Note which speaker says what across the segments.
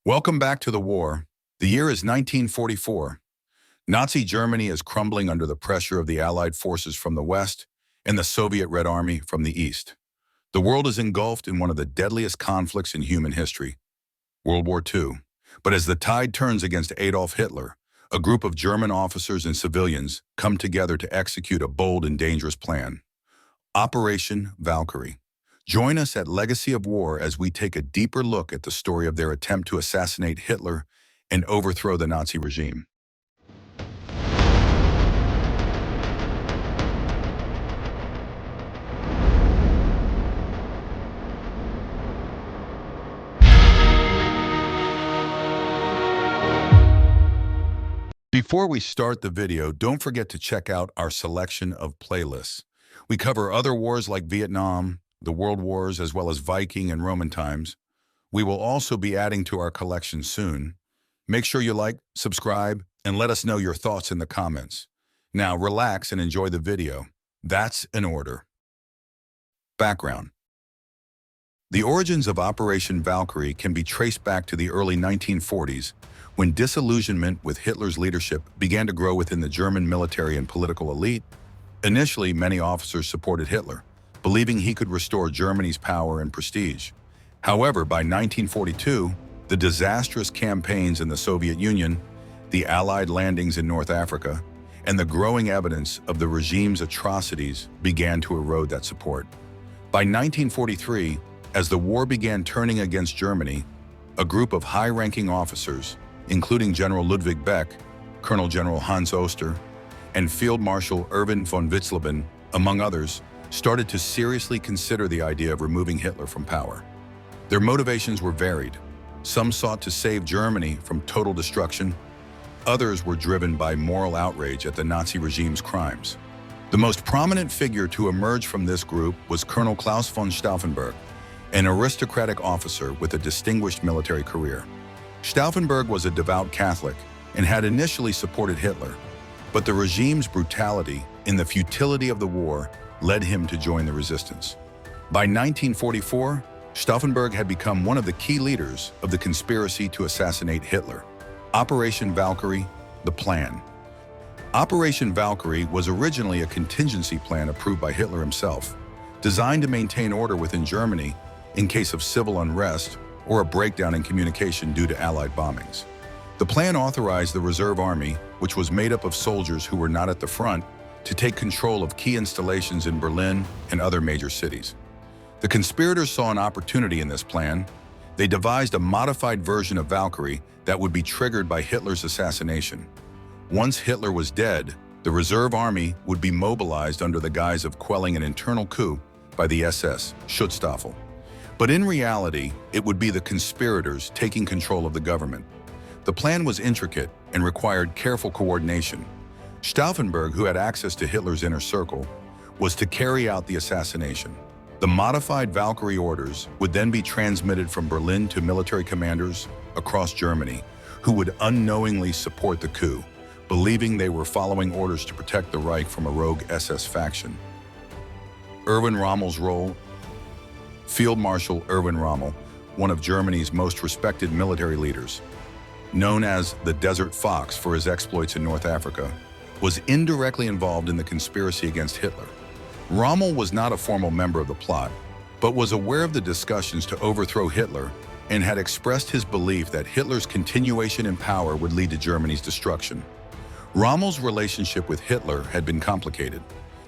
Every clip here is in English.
Speaker 1: Welcome back to the war. The year is 1944. Nazi Germany is crumbling under the pressure of the Allied forces from the west and the Soviet Red Army from the east. The world is engulfed in one of the deadliest conflicts in human history, World War II. But as the tide turns against Adolf Hitler, a group of German officers and civilians come together to execute a bold and dangerous plan. Operation Valkyrie. Join us at Legacy of War as we take a deeper look at the story of their attempt to assassinate Hitler and overthrow the Nazi regime. Before we start the video, don't forget to check out our selection of playlists. We cover other wars like Vietnam, the World Wars, as well as Viking and Roman times. We will also be adding to our collection soon. Make sure you like, subscribe, and let us know your thoughts in the comments. Now relax and enjoy the video. That's in order. Background. The origins of Operation Valkyrie can be traced back to the early 1940s, when disillusionment with Hitler's leadership began to grow within the German military and political elite. Initially, many officers supported Hitler, believing he could restore Germany's power and prestige. However, by 1942, the disastrous campaigns in the Soviet Union, the Allied landings in North Africa, and the growing evidence of the regime's atrocities began to erode that support. By 1943, as the war began turning against Germany, a group of high-ranking officers, including General Ludwig Beck, Colonel General Hans Oster, and Field Marshal Erwin von Witzleben, among others, started to seriously consider the idea of removing Hitler from power. Their motivations were varied. Some sought to save Germany from total destruction. Others were driven by moral outrage at the Nazi regime's crimes. The most prominent figure to emerge from this group was Colonel Klaus von Stauffenberg, an aristocratic officer with a distinguished military career. Stauffenberg was a devout Catholic and had initially supported Hitler, but the regime's brutality and the futility of the war led him to join the resistance. By 1944, Stauffenberg had become one of the key leaders of the conspiracy to assassinate Hitler. Operation Valkyrie, the plan. Operation Valkyrie was originally a contingency plan approved by Hitler himself, designed to maintain order within Germany in case of civil unrest or a breakdown in communication due to Allied bombings. The plan authorized the Reserve Army, which was made up of soldiers who were not at the front, to take control of key installations in Berlin and other major cities. The conspirators saw an opportunity in this plan. They devised a modified version of Valkyrie that would be triggered by Hitler's assassination. Once Hitler was dead, the Reserve Army would be mobilized under the guise of quelling an internal coup by the SS Schutzstaffel. But in reality, it would be the conspirators taking control of the government. The plan was intricate and required careful coordination. Stauffenberg, who had access to Hitler's inner circle, was to carry out the assassination. The modified Valkyrie orders would then be transmitted from Berlin to military commanders across Germany, who would unknowingly support the coup, believing they were following orders to protect the Reich from a rogue SS faction. Erwin Rommel's role. Field Marshal Erwin Rommel, one of Germany's most respected military leaders, known as the Desert Fox for his exploits in North Africa, was indirectly involved in the conspiracy against Hitler. Rommel was not a formal member of the plot, but was aware of the discussions to overthrow Hitler and had expressed his belief that Hitler's continuation in power would lead to Germany's destruction. Rommel's relationship with Hitler had been complicated.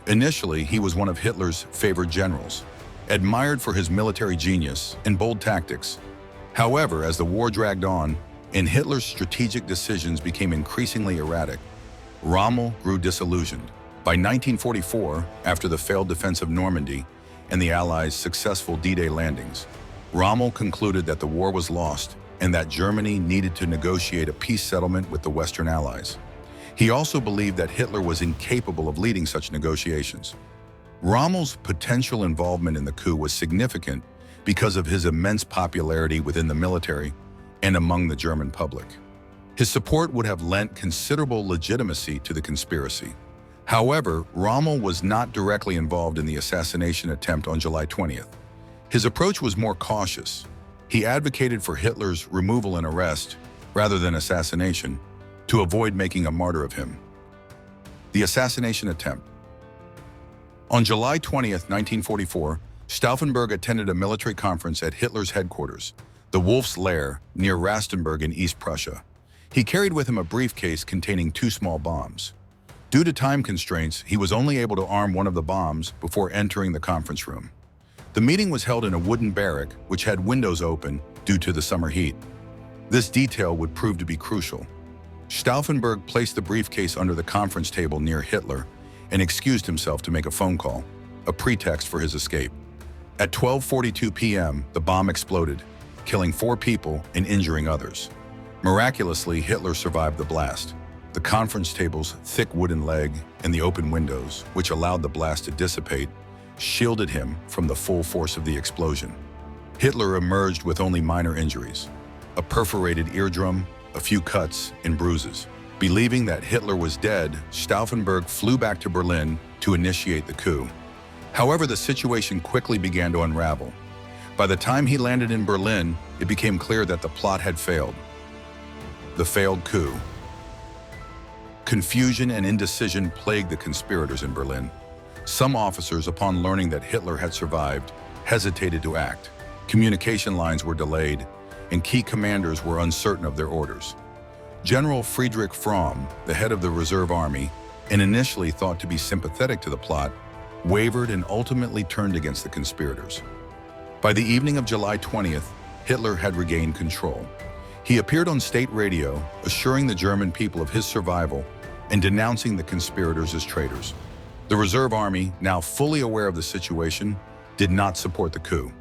Speaker 1: Initially, he was one of Hitler's favored generals, admired for his military genius and bold tactics. However, as the war dragged on and Hitler's strategic decisions became increasingly erratic, Rommel grew disillusioned. By 1944, after the failed defense of Normandy and the Allies' successful D-Day landings, Rommel concluded that the war was lost and that Germany needed to negotiate a peace settlement with the Western Allies. He also believed that Hitler was incapable of leading such negotiations. Rommel's potential involvement in the coup was significant because of his immense popularity within the military and among the German public. His support would have lent considerable legitimacy to the conspiracy. However, Rommel was not directly involved in the assassination attempt on July 20th. His approach was more cautious. He advocated for Hitler's removal and arrest, rather than assassination, to avoid making a martyr of him. The assassination attempt. On July 20th, 1944, Stauffenberg attended a military conference at Hitler's headquarters, the Wolf's Lair, near Rastenburg in East Prussia. He carried with him a briefcase containing 2 small bombs. Due to time constraints, he was only able to arm one of the bombs before entering the conference room. The meeting was held in a wooden barrack, which had windows open due to the summer heat. This detail would prove to be crucial. Stauffenberg placed the briefcase under the conference table near Hitler and excused himself to make a phone call, a pretext for his escape. At 12:42 p.m., the bomb exploded, killing 4 people and injuring others. Miraculously, Hitler survived the blast. The conference table's thick wooden leg and the open windows, which allowed the blast to dissipate, shielded him from the full force of the explosion. Hitler emerged with only minor injuries, a perforated eardrum, a few cuts and bruises. Believing that Hitler was dead, Stauffenberg flew back to Berlin to initiate the coup. However, the situation quickly began to unravel. By the time he landed in Berlin, it became clear that the plot had failed. The failed coup. Confusion and indecision plagued the conspirators in Berlin. Some officers, upon learning that Hitler had survived, hesitated to act. Communication lines were delayed, and key commanders were uncertain of their orders. General Friedrich Fromm, the head of the Reserve Army, and initially thought to be sympathetic to the plot, wavered and ultimately turned against the conspirators. By the evening of July 20th, Hitler had regained control. He appeared on state radio, assuring the German people of his survival and denouncing the conspirators as traitors. The Reserve Army, now fully aware of the situation, did not support the coup.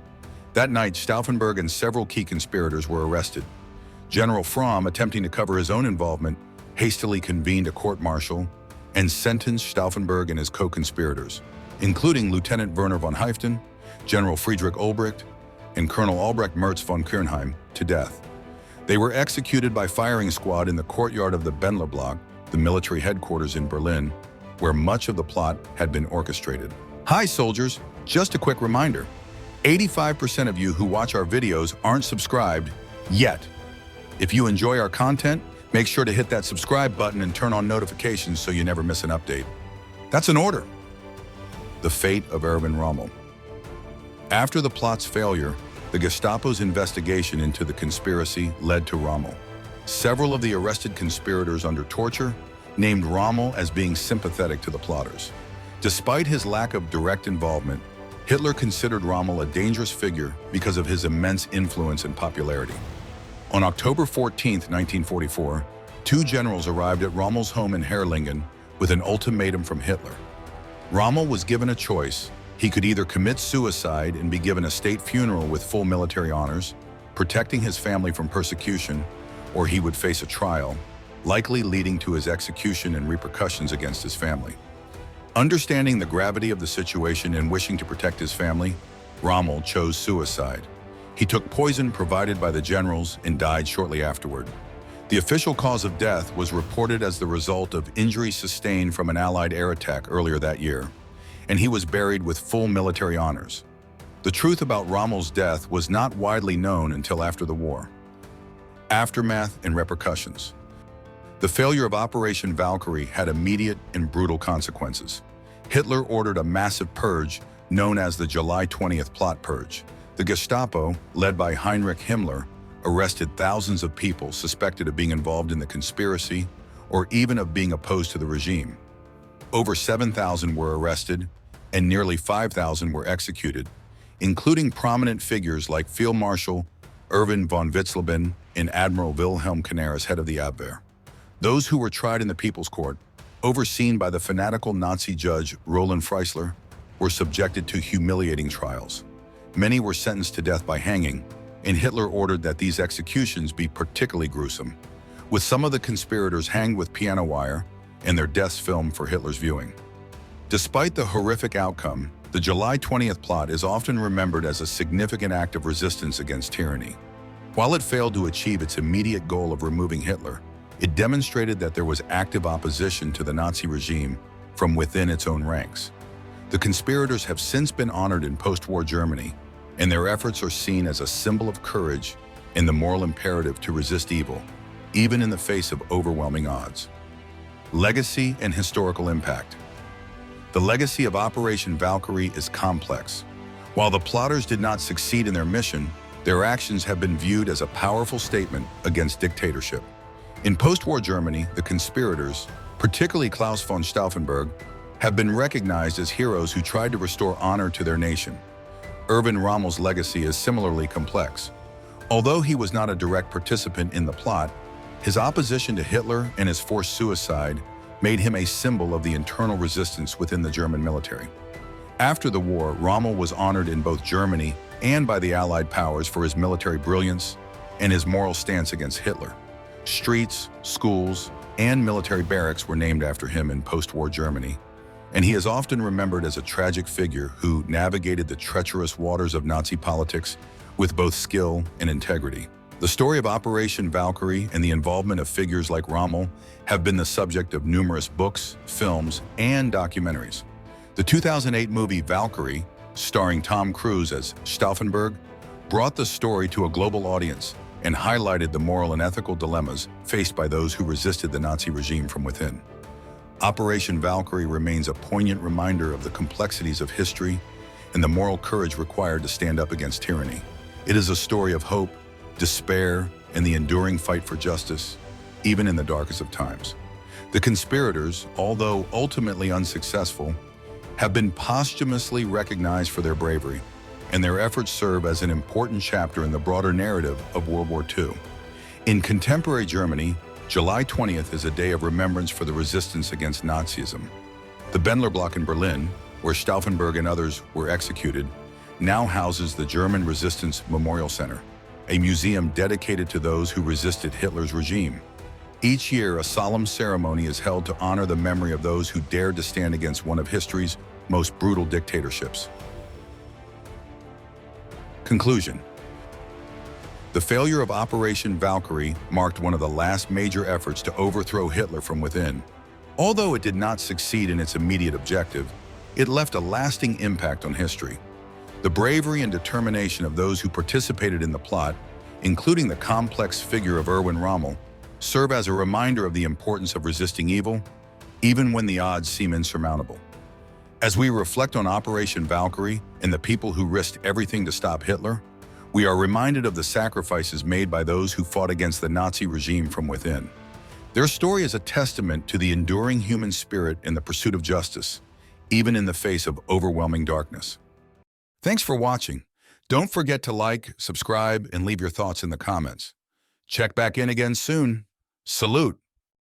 Speaker 1: That night, Stauffenberg and several key conspirators were arrested. General Fromm, attempting to cover his own involvement, hastily convened a court-martial and sentenced Stauffenberg and his co-conspirators, including Lieutenant Werner von Haiften, General Friedrich Olbricht, and Colonel Albrecht Merz von Kernheim, to death. They were executed by firing squad in the courtyard of the Bendler Block, the military headquarters in Berlin, where much of the plot had been orchestrated. Hi soldiers, just a quick reminder. 85% of you who watch our videos aren't subscribed yet. If you enjoy our content, make sure to hit that subscribe button and turn on notifications so you never miss an update. That's an order. The fate of Erwin Rommel. After the plot's failure, the Gestapo's investigation into the conspiracy led to Rommel. Several of the arrested conspirators under torture named Rommel as being sympathetic to the plotters. Despite his lack of direct involvement, Hitler considered Rommel a dangerous figure because of his immense influence and popularity. On October 14, 1944, 2 generals arrived at Rommel's home in Herrlingen with an ultimatum from Hitler. Rommel was given a choice. He could either commit suicide and be given a state funeral with full military honors, protecting his family from persecution, or he would face a trial, likely leading to his execution and repercussions against his family. Understanding the gravity of the situation and wishing to protect his family, Rommel chose suicide. He took poison provided by the generals and died shortly afterward. The official cause of death was reported as the result of injuries sustained from an Allied air attack earlier that year, and he was buried with full military honors. The truth about Rommel's death was not widely known until after the war. Aftermath and repercussions. The failure of Operation Valkyrie had immediate and brutal consequences. Hitler ordered a massive purge known as the July 20th plot purge. The Gestapo, led by Heinrich Himmler, arrested thousands of people suspected of being involved in the conspiracy or even of being opposed to the regime. Over 7,000 were arrested and nearly 5,000 were executed, including prominent figures like Field Marshal Erwin von Witzleben and Admiral Wilhelm Canaris, head of the Abwehr. Those who were tried in the People's Court, overseen by the fanatical Nazi judge Roland Freisler, were subjected to humiliating trials. Many were sentenced to death by hanging, and Hitler ordered that these executions be particularly gruesome, with some of the conspirators hanged with piano wire and their deaths filmed for Hitler's viewing. Despite the horrific outcome, the July 20th plot is often remembered as a significant act of resistance against tyranny. While it failed to achieve its immediate goal of removing Hitler, it demonstrated that there was active opposition to the Nazi regime from within its own ranks. The conspirators have since been honored in post-war Germany, and their efforts are seen as a symbol of courage and the moral imperative to resist evil, even in the face of overwhelming odds. Legacy and historical impact. The legacy of Operation Valkyrie is complex. While the plotters did not succeed in their mission, their actions have been viewed as a powerful statement against dictatorship. In post-war Germany, the conspirators, particularly Klaus von Stauffenberg, have been recognized as heroes who tried to restore honor to their nation. Erwin Rommel's legacy is similarly complex. Although he was not a direct participant in the plot, his opposition to Hitler and his forced suicide made him a symbol of the internal resistance within the German military. After the war, Rommel was honored in both Germany and by the Allied powers for his military brilliance and his moral stance against Hitler. Streets, schools, and military barracks were named after him in post-war Germany, and he is often remembered as a tragic figure who navigated the treacherous waters of Nazi politics with both skill and integrity. The story of Operation Valkyrie and the involvement of figures like Rommel have been the subject of numerous books, films, and documentaries. The 2008 movie Valkyrie, starring Tom Cruise as Stauffenberg, brought the story to a global audience and highlighted the moral and ethical dilemmas faced by those who resisted the Nazi regime from within. Operation Valkyrie remains a poignant reminder of the complexities of history and the moral courage required to stand up against tyranny. It is a story of hope, despair, and the enduring fight for justice, even in the darkest of times. The conspirators, although ultimately unsuccessful, have been posthumously recognized for their bravery, and their efforts serve as an important chapter in the broader narrative of World War II. In contemporary Germany, July 20th is a day of remembrance for the resistance against Nazism. The Bendler Block in Berlin, where Stauffenberg and others were executed, now houses the German Resistance Memorial Center, a museum dedicated to those who resisted Hitler's regime. Each year, a solemn ceremony is held to honor the memory of those who dared to stand against one of history's most brutal dictatorships. Conclusion. The failure of Operation Valkyrie marked one of the last major efforts to overthrow Hitler from within. Although it did not succeed in its immediate objective, it left a lasting impact on history. The bravery and determination of those who participated in the plot, including the complex figure of Erwin Rommel, serve as a reminder of the importance of resisting evil, even when the odds seem insurmountable. As we reflect on Operation Valkyrie and the people who risked everything to stop Hitler, we are reminded of the sacrifices made by those who fought against the Nazi regime from within. Their story is a testament to the enduring human spirit in the pursuit of justice, even in the face of overwhelming darkness. Thanks for watching. Don't forget to like, subscribe, and leave your thoughts in the comments. Check back in again soon. Salute.